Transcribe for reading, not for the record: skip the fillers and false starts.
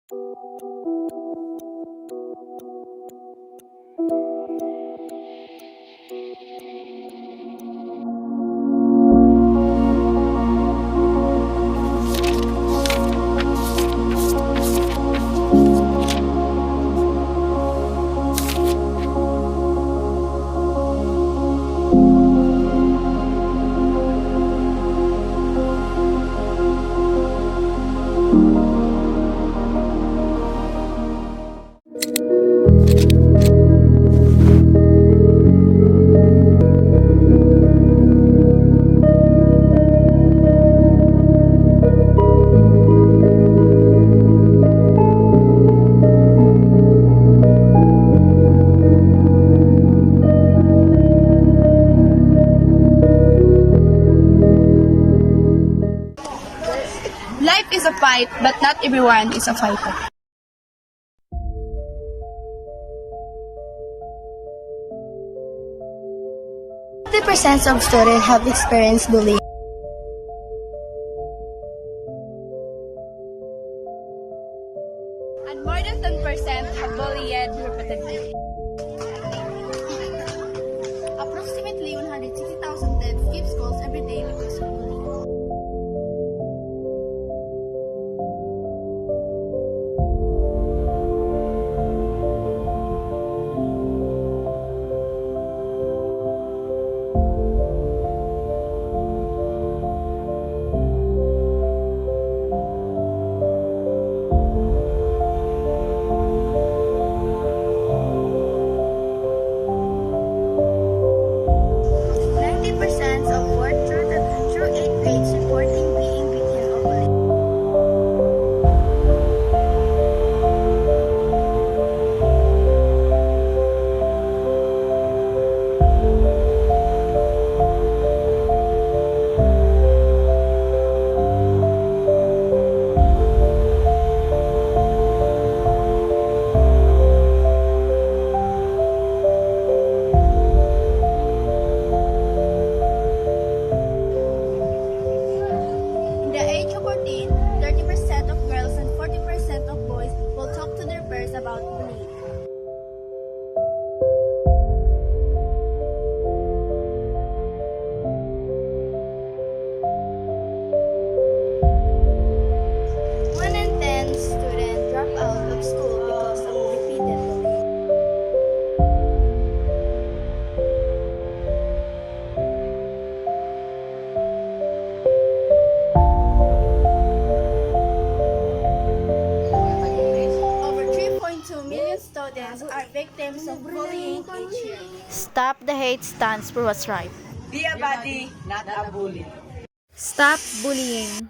Life is a fight, but not everyone is a fighter. % of students have experienced bullying. And more than 10% have bullied repeatedly. Approximately 160,000 deaths skip schools every day because of bullying. About bullying. One in 10 students drop out of school because of repeated bullying. Students are victims of bullying each year. Stop the Hate stands for what's right. Be a buddy, not a bully. Stop bullying.